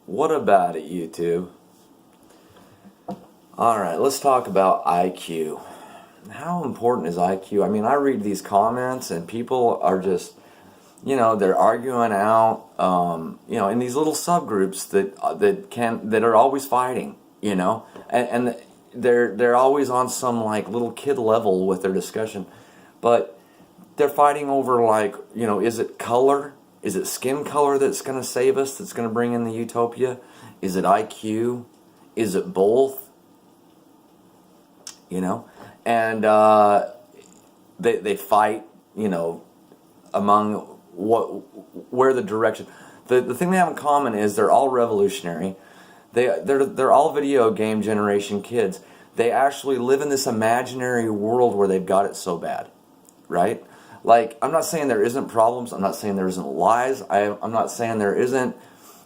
What about it, YouTube? Alright, let's talk about IQ. How important is IQ? I mean, I read these comments and people are just, they're arguing out, in these little subgroups that are always fighting, and they're always on some like little kid level with their discussion, but they're fighting over like, is it color? Is it skin color that's going to save us, that's going to bring in the utopia? Is it IQ? Is it both? And they fight, among where the direction. The thing they have in common is they're all revolutionary. They're all video game generation kids. They actually live in this imaginary world where they've got it so bad, right? Like, I'm not saying there isn't problems. I'm not saying there isn't lies. I'm not saying there isn't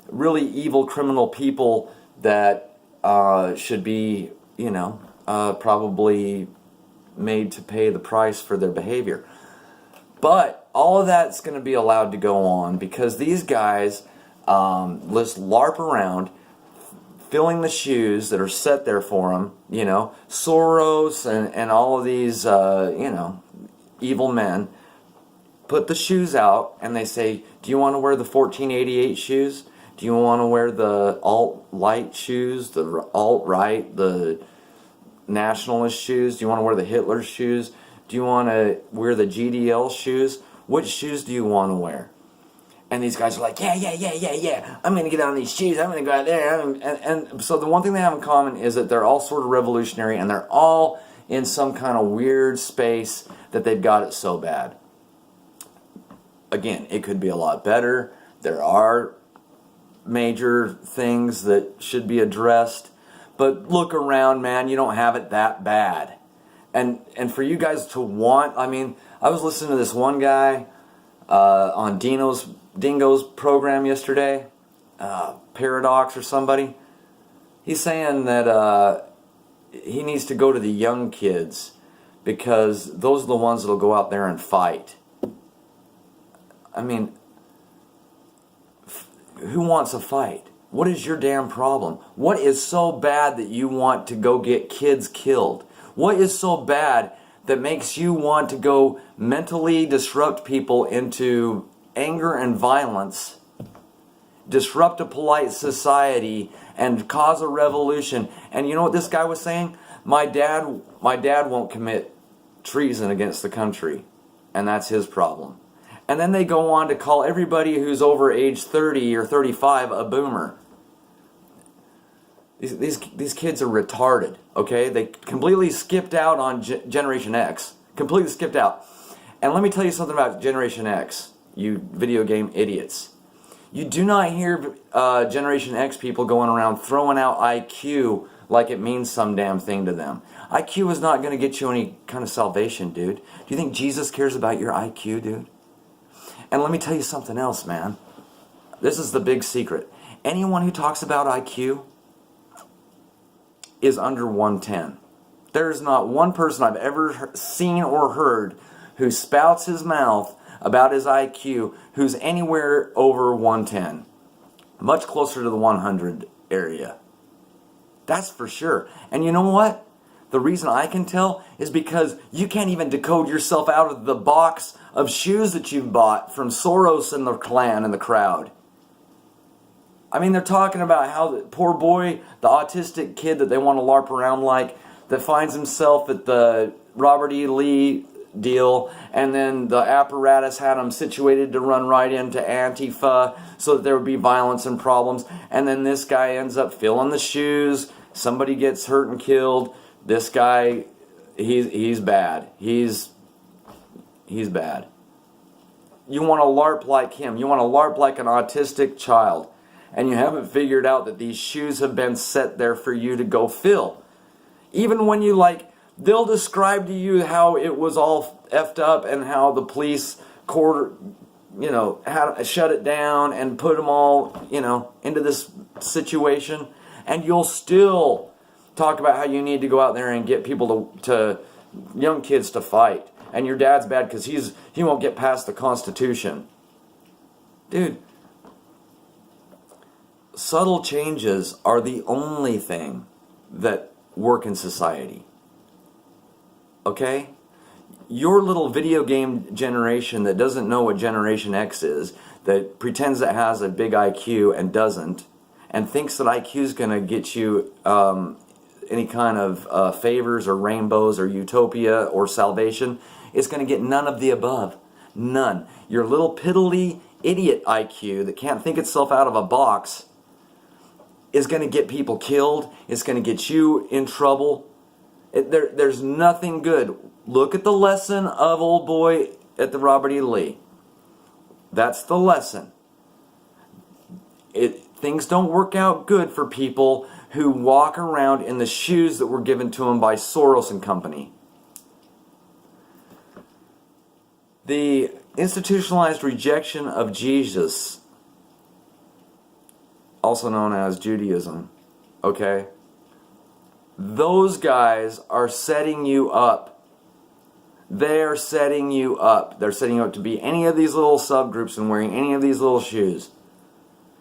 really evil criminal people that should be, probably made to pay the price for their behavior. But all of that's going to be allowed to go on because these guys just LARP around, filling the shoes that are set there for them, Soros and all of these, evil men, put the shoes out and they say, do you want to wear the 1488 shoes? Do you want to wear the alt-light shoes, the alt-right, the nationalist shoes? Do you want to wear the Hitler shoes? Do you want to wear the GDL shoes? Which shoes do you want to wear? And these guys are like, yeah. I'm going to get on these shoes. I'm going to go out there. And so the one thing they have in common is that they're all sort of revolutionary and they're all in some kind of weird space that they've got it so bad. Again, it could be a lot better. There are major things that should be addressed. But look around, man. You don't have it that bad. And for you guys to want, I mean, I was listening to this one guy on Dingo's program yesterday, Paradox or somebody. He's saying that he needs to go to the young kids because those are the ones that'll go out there and fight. I mean, who wants a fight? What is your damn problem? What is so bad that you want to go get kids killed? What is so bad that makes you want to go mentally disrupt people into anger and violence, disrupt a polite society, and cause a revolution? And you know what this guy was saying? My dad won't commit treason against the country, and that's his problem. And then they go on to call everybody who's over age 30 or 35 a boomer. These kids are retarded, okay? They completely skipped out on Generation X. Completely skipped out. And let me tell you something about Generation X, you video game idiots. You do not hear Generation X people going around throwing out IQ like it means some damn thing to them. IQ is not going to get you any kind of salvation, dude. Do you think Jesus cares about your IQ, dude? And let me tell you something else, man. This is the big secret. Anyone who talks about IQ is under 110. There's not one person I've ever seen or heard who spouts his mouth about his IQ who's anywhere over 110. Much closer to the 100 area. That's for sure. And you know what? The reason I can tell is because you can't even decode yourself out of the box of shoes that you've bought from Soros and the clan and the crowd. I mean, they're talking about how the poor boy, the autistic kid that they want to LARP around like, that finds himself at the Robert E. Lee deal, and then the apparatus had him situated to run right into Antifa so that there would be violence and problems, and then this guy ends up filling the shoes, somebody gets hurt and killed. This guy, he's bad. He's bad. You want to LARP like him. You want to LARP like an autistic child. And you haven't figured out that these shoes have been set there for you to go fill. Even when you they'll describe to you how it was all effed up and how the police had to shut it down and put them all, into this situation. And you'll still talk about how you need to go out there and get people to young kids to fight. And your dad's bad because he won't get past the Constitution. Dude, subtle changes are the only thing that work in society. Okay? Your little video game generation that doesn't know what Generation X is, that pretends it has a big IQ and doesn't, and thinks that IQ is going to get you any kind of favors or rainbows or utopia or salvation, it's going to get none of the above. None. Your little piddly idiot IQ that can't think itself out of a box is going to get people killed. It's going to get you in trouble. There's nothing good. Look at the lesson of old boy at the Robert E. Lee. That's the lesson. Things don't work out good for people who walk around in the shoes that were given to them by Soros and company. The institutionalized rejection of Jesus, also known as Judaism, okay? Those guys are setting you up. They're setting you up. They're setting you up to be any of these little subgroups and wearing any of these little shoes.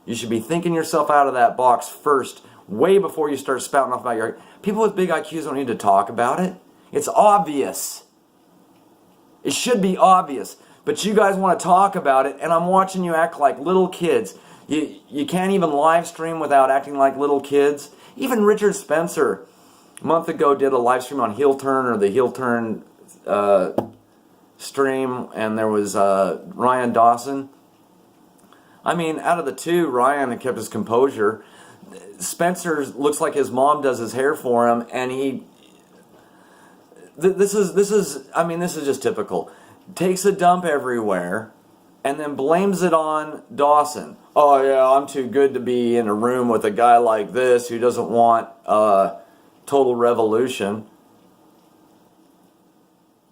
You should be thinking yourself out of that box first, way before you start spouting off about your... People with big IQs don't need to talk about it. It's obvious. It should be obvious. But you guys want to talk about it, and I'm watching you act like little kids. You can't even live stream without acting like little kids. Even Richard Spencer, a month ago, did a live stream on Heel Turn, or the Heel Turn stream, and there was Ryan Dawson. I mean, out of the two, Ryan had kept his composure. Spencer looks like his mom does his hair for him, and he... This is just typical. Takes a dump everywhere, and then blames it on Dawson. Oh yeah, I'm too good to be in a room with a guy like this who doesn't want total revolution.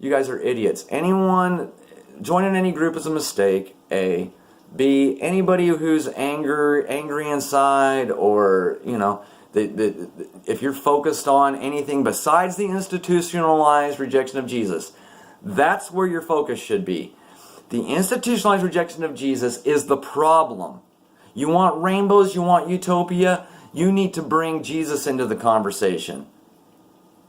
You guys are idiots. Anyone joining any group is a mistake, A. B, anybody who's angry inside, or, you know, if you're focused on anything besides the institutionalized rejection of Jesus, that's where your focus should be. The institutionalized rejection of Jesus is the problem. You want rainbows, you want utopia, you need to bring Jesus into the conversation.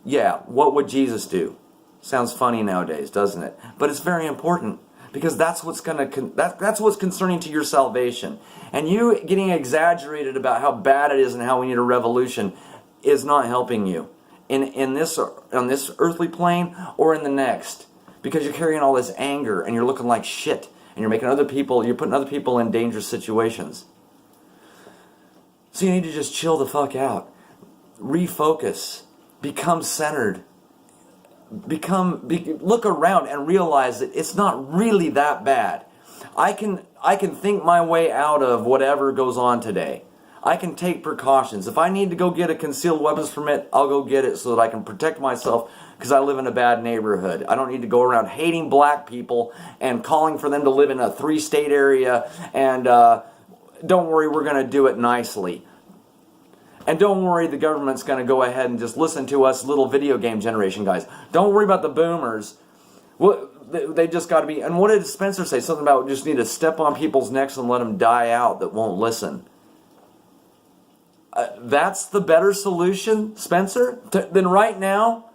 Yeah, what would Jesus do? Sounds funny nowadays, doesn't it? But it's very important. Because that's what's that's what's concerning to your salvation. And you getting exaggerated about how bad it is and how we need a revolution is not helping you on this earthly plane or in the next. Because you're carrying all this anger and you're looking like shit, and you're putting other people in dangerous situations. So you need to just chill the fuck out. Refocus. Become centered. Look around and realize that it's not really that bad. I can think my way out of whatever goes on today. I can take precautions. If I need to go get a concealed weapons permit, I'll go get it so that I can protect myself because I live in a bad neighborhood. I don't need to go around hating black people and calling for them to live in a 3-state area, and don't worry, we're going to do it nicely. And don't worry, the government's going to go ahead and just listen to us little video game generation guys. Don't worry about the boomers. They just got to be... And what did Spencer say? Something about just need to step on people's necks and let them die out that won't listen. That's the better solution, Spencer? Then right now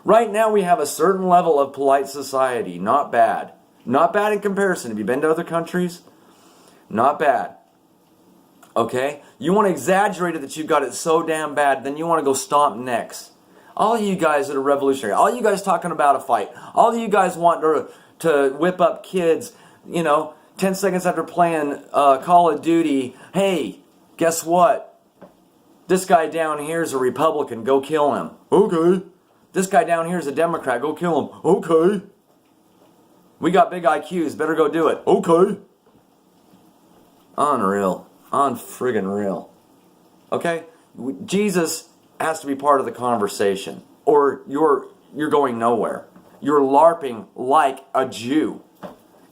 we have a certain level of polite society. Not bad. Not bad in comparison. Have you been to other countries? Not bad. Okay? You want to exaggerate it that you got it so damn bad, then you want to go stomp necks. All of you guys that are revolutionary, all you guys talking about a fight, all of you guys want to whip up kids, 10 seconds after playing Call of Duty, hey, guess what? This guy down here is a Republican, go kill him. Okay. This guy down here is a Democrat, go kill him. Okay. We got big IQs, better go do it. Okay. Unreal. Unfriggin' real. Okay? Jesus has to be part of the conversation, or you're going nowhere. You're LARPing like a Jew.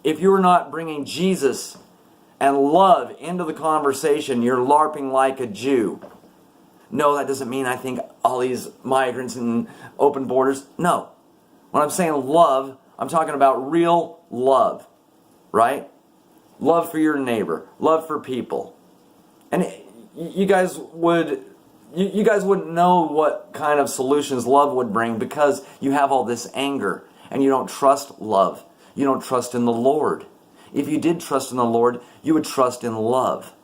If you're not bringing Jesus and love into the conversation, you're LARPing like a Jew. No, that doesn't mean I think all these migrants and open borders. No. When I'm saying love, I'm talking about real love. Right? Love for your neighbor. Love for people. And you guys would... You guys wouldn't know what kind of solutions love would bring because you have all this anger and you don't trust love. You don't trust in the Lord. If you did trust in the Lord, you would trust in love.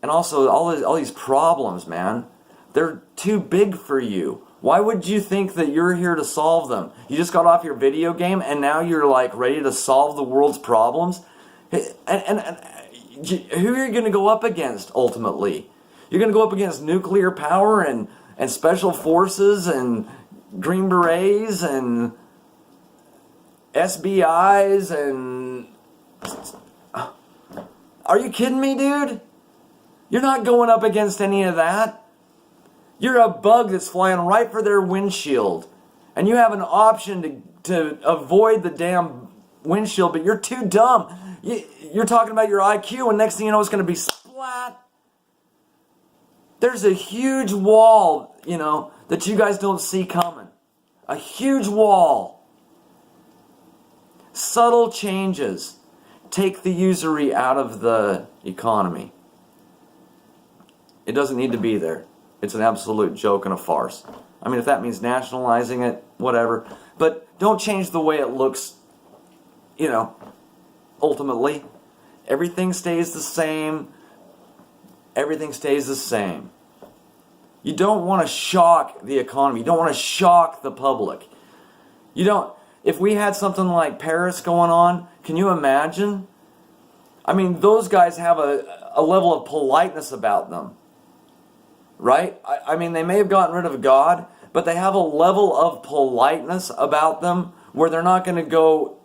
And also, all these problems, man, they're too big for you. Why would you think that you're here to solve them? You just got off your video game and now you're like ready to solve the world's problems? And who are you going to go up against ultimately? You're going to go up against nuclear power and special forces and Green Berets and SBIs and... Are you kidding me, dude? You're not going up against any of that. You're a bug that's flying right for their windshield. And you have an option to avoid the damn windshield, but you're too dumb. You're talking about your IQ, and next thing you know, it's going to be splat. There's a huge wall, that you guys don't see coming. A huge wall. Subtle changes take the usury out of the economy. It doesn't need to be there. It's an absolute joke and a farce. I mean, if that means nationalizing it, whatever. But don't change the way it looks, ultimately. Everything stays the same. Everything stays the same. You don't want to shock the economy. You don't want to shock the public. If we had something like Paris going on, can you imagine? I mean, those guys have a level of politeness about them. Right? I mean, they may have gotten rid of God, but they have a level of politeness about them where they're not going to go,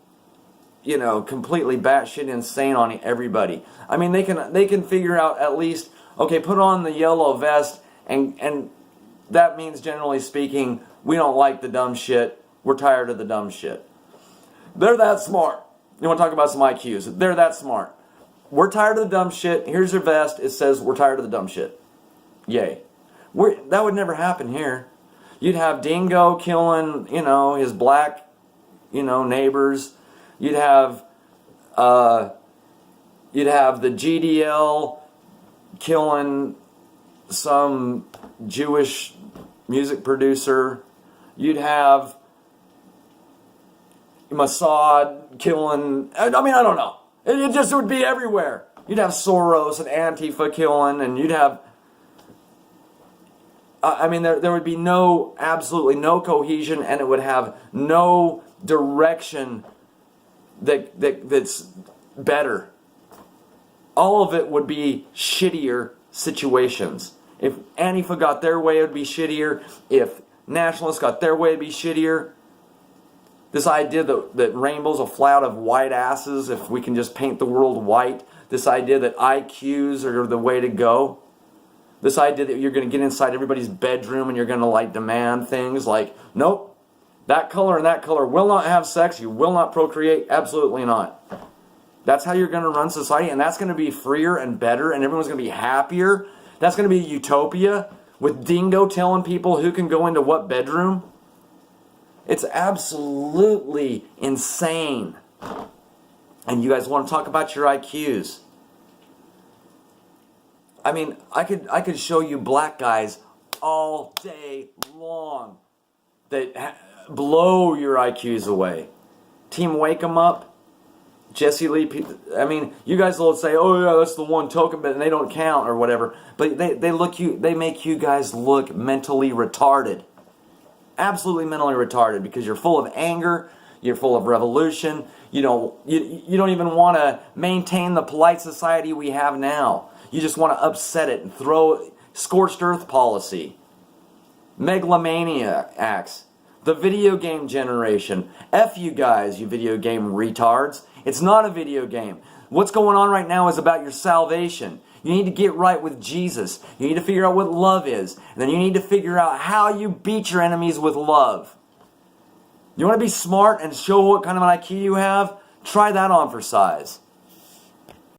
completely batshit insane on everybody. I mean, they can figure out at least, okay, put on the yellow vest, and that means, generally speaking, we don't like the dumb shit. We're tired of the dumb shit. They're that smart. You want to talk about some IQs? They're that smart. We're tired of the dumb shit. Here's your vest. It says we're tired of the dumb shit. Yay. That would never happen here. You'd have Dingo killing, his black, neighbors. You'd have the GDL killing some Jewish music producer. You'd have Mossad killing... I don't know. It just would be everywhere. You'd have Soros and Antifa killing, and you'd have... there would be absolutely no cohesion, and it would have no direction that's better. All of it would be shittier situations. If Antifa got their way, it would be shittier. If nationalists got their way, it would be shittier. This idea that rainbow's a flout of white asses, if we can just paint the world white. This idea that IQs are the way to go. This idea that you're going to get inside everybody's bedroom and you're going to demand things like, nope, that color and that color will not have sex, you will not procreate, absolutely not. That's how you're going to run society, and that's going to be freer and better, and everyone's going to be happier. That's going to be a utopia with Dingo telling people who can go into what bedroom. It's absolutely insane. And you guys want to talk about your IQs. I mean, I could show you black guys all day long that blow your IQs away. Team Wake 'em Up, Jesse Lee. I mean, you guys will say, "Oh yeah, that's the one token," but they don't count or whatever. But they make you guys look mentally retarded, absolutely mentally retarded, because you're full of anger, you're full of revolution. You don't even want to maintain the polite society we have now. You just want to upset it and throw scorched earth policy. Megalomaniacs. The video game generation. F you guys, you video game retards. It's not a video game. What's going on right now is about your salvation. You need to get right with Jesus. You need to figure out what love is. And then you need to figure out how you beat your enemies with love. You want to be smart and show what kind of an IQ you have? Try that on for size.